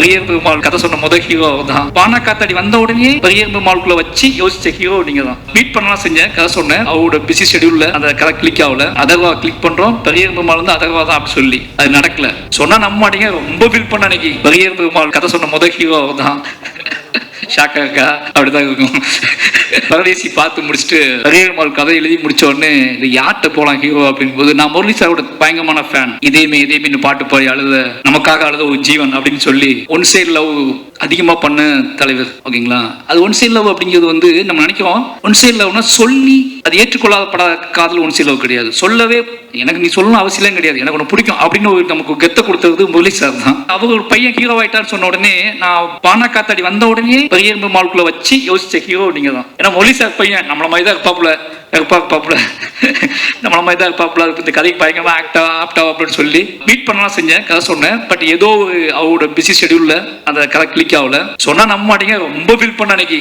பெரியர் பெருமாள் கதை சொன்ன முதல் ஹீரோ அவர் தான். பானா காத்தாடி வந்த உடனே பெரியர் பெருமாளுக்குள்ள வச்சு யோசிச்ச ஹீரோ நீங்க தான். மீட் பண்ணலாம் செஞ்சேன், கதை சொன்னேன். அவரோட பிஸி ஷெடியூல்ல அந்த கதை கிளிக் ஆகல. அதர்வா கிளிக் பண்றோம், பெரியர் பெருமாள் வந்து அதர்வா தான் அப்படி சொல்லி அது நடக்கல. சொன்னா நம்ப மாட்டீங்க, ரொம்ப ஃபீல் பண்ண அன்னைக்கு. பெரியர் பெருமாள் கதை சொன்ன முதல் ஹீரோ அவர் தான். ஷாக்கா அப்படிதான் இருக்கும். பரதேசி பார்த்து முடிச்சுட்டு பெரியம்மாள் கதை எழுதி முடிச்ச உடனே இது யார்கிட்ட போலாம் ஹீரோ அப்படின்னு போது, நான் முரளி சாரோட பயங்கரமான ஃபேன். இதேமே பாட்டு பாடி அழுத, நமக்காக அழுத ஒரு ஜீவன் அப்படின்னு சொல்லி ஒன் சைடு லவ் அதிகமா பண்ண தலைவர். ஓகேங்களா, அது ஒன் சைடு லவ் அப்படிங்கிறது வந்து நம்ம நினைக்கிறோம் ஒன் சைடு லவ்னா சொல்லி அது ஏற்றுக்கொள்ளாத காதல் ஒன் சைடு லவ் கிடையாது. சொல்லவே எனக்கு நீ சொல்லணும் அவசியம் கிடையாது, எனக்கு ஒன்று பிடிக்கும் அப்படின்னு ஒரு நமக்கு கெத்த கொடுத்தது முரளி சார் தான். அவர் ஒரு பையன் ஹீரோ ஆயிட்டான்னு சொன்ன உடனே நான் பானா காத்தாடி வந்த உடனே பெரியர் பெருமாளுக்குள்ள வச்சு யோசிச்ச ஹீரோ நீங்க தான். ஏன்னா முரளி சார் பையன் நம்மள மாதிரி தான் இருப்பாப்புல நம்மள மாதிரி தான் இருப்பாப்புல. இந்த கதைக்கு பயங்கரமா ஆப்டா அப்படின்னு சொல்லி மீட் பண்ணலாம் செஞ்சேன், கதை சொன்னேன். பட் ஏதோ அவரோட பிஸி ஷெடியூல்ல அந்த கதை கிளிக் ஆகல. சொன்னா நம்ப மாட்டீங்க, ரொம்ப ஃபீல் பண்ண அன்னைக்கு.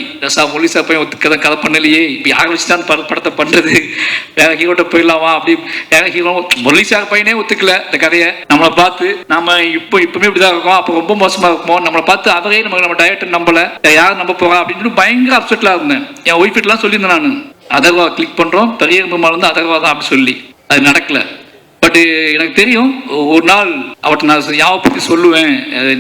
முரளி சார் பையன் ஒத்துக்க கதை பண்ணலையே, இப்ப யாரை வச்சுதான் படத்தை பண்றது, வேற ஹீரோட்ட போயிடலாமா அப்படி. வேற ஹீரோ முரளி சார் பையனே ஒத்துக்கல இந்த கதையை. நம்மளை பார்த்து நம்ம இப்பவுமே இப்படிதான் இருக்கோம், அப்போ ரொம்ப மோசமா இருக்கும். நம்மளை பார்த்து அவரே நம்ம டைரக்டர் நம்பல, யாரும் நம்ப போறா அப்படின்னு பயங்கர அப்செட்ல இருந்தேன். என் ஒய்ஃப் எல்லாம் சொல்லியிருந்தேன் நான். அதர்வா கிளிக் பண்றோம், பெரியர் பெருமாள் வந்து அதர்வா தான் அப்படி சொல்லி அது நடக்கல. பட் எனக்கு தெரியும் ஒரு நாள் அவர்கிட்ட நான் யாவை பத்தி சொல்லுவேன்.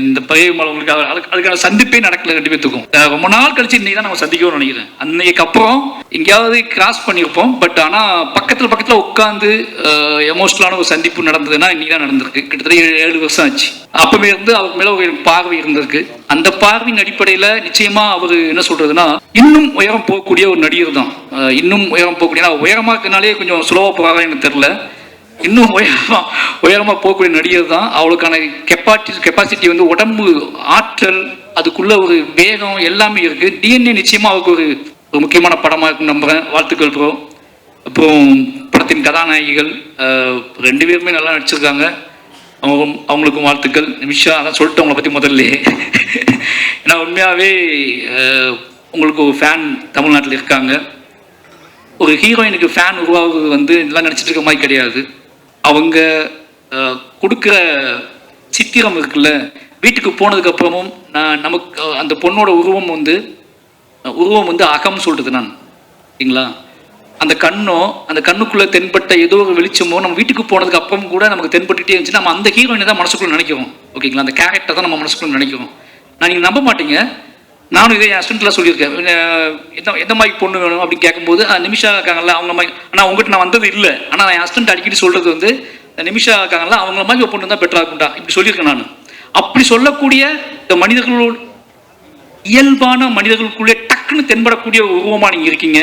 இந்த பெரிய பெருமாள் உங்களுக்கு அதுக்கான சந்திப்பே நடக்கல ரெண்டு பேத்துக்கும். ரொம்ப நாள் கழிச்சு இன்னைக்கு தான் நம்ம சந்திக்கணும்னு நினைக்கிறேன். அன்னைக்கு அப்புறம் எங்கேயாவது கிராஸ் பண்ணியிருப்போம். பட் ஆனா பக்கத்துல உட்காந்து எமோஷனலான ஒரு சந்திப்பு நடந்ததுன்னா இன்னைக்கு தான் நடந்திருக்கு. கிட்டத்தட்ட 7 வருஷம் ஆச்சு. அப்பவே இருந்து அவருக்கு மேல ஒரு பார்வை இருந்திருக்கு. அந்த பார்வையின் அடிப்படையில நிச்சயமா அவரு என்ன சொல்றதுன்னா, இன்னும் உயரம் போகக்கூடிய ஒரு நடிகர் தான். இன்னும் உயரம் போகக்கூடிய, உயரமா இருக்கனாலே கொஞ்சம் சுலபா போறாங்க எனக்கு தெரியல. இன்னும் உயரமா போகக்கூடிய நடிகர் தான். அவளுக்கான கெப்பாசிட்டி வந்து உடம்பு ஆற்றல், அதுக்குள்ள ஒரு வேகம் எல்லாமே இருக்கு. டிஎன்ஏ நிச்சயமா அவருக்கு ஒரு முக்கியமான படமா இருக்கு நம்புறேன். வாழ்த்துக்கள் ப்ரோ. அப்புறம் படத்தின் கதாநாயகிகள் 2 பேருமே நல்லா நடிச்சிருக்காங்க, அவங்களுக்கும் வாழ்த்துக்கள். நிமிஷா அதான் சொல்லிட்டு அவங்களை பத்தி முதல்ல. ஏன்னா உண்மையாவே உங்களுக்கு ஒரு ஃபேன் தமிழ்நாட்டில் இருக்காங்க. ஒரு ஹீரோயினுக்கு ஃபேன் உருவாகுது வந்து இதெல்லாம் நினச்சிட்டு இருக்க மாதிரி கிடையாது. அவங்க கொடுக்குற சித்திரம் இருக்குல்ல, வீட்டுக்கு போனதுக்கு அப்புறமும் நமக்கு அந்த பொண்ணோட உருவம் வந்து அகம் சொல்றது நான். சரிங்களா, அந்த கண்ணுக்குள்ள தென்பட்ட ஏதோ ஒரு வெளிச்சமோ நம்ம வீட்டுக்கு போனதுக்கு அப்புறம் கூட நமக்கு தென்பட்டுட்டே இருந்துச்சு. நம்ம அந்த ஹீரோயினை தான் மனசுக்குள்ள நினைக்கிறோம். ஓகேங்களா, அந்த கேரக்டர் தான் நம்ம மனசுக்குள்ள நினைக்கிறோம். நீங்க நம்ப மாட்டீங்க, நானும் இதே என் ஹஸ்பண்ட்லாம் சொல்லியிருக்கேன். எந்த மாதிரி பொண்ணு வேணும் அப்படின்னு கேட்கும்போது நிமிஷா இருக்காங்கல்ல அவங்க மாதிரி. ஆனால் உங்ககிட்ட நான் வந்தது இல்லை. ஆனால் என் ஹஸ்பண்ட் அடிக்கடி சொல்றது வந்து நிமிஷா இருக்காங்கல்ல அவங்கள மாதிரி பொண்ணு தான் பெட்டரா இருக்கும்டா இப்படி சொல்லியிருக்கேன் நான். அப்படி சொல்லக்கூடிய இந்த மனிதர்களோட இயல்பான மனிதர்களுக்குள்ளே டக்குன்னு தென்படக்கூடிய ஒரு உருவமா நீங்க இருக்கீங்க.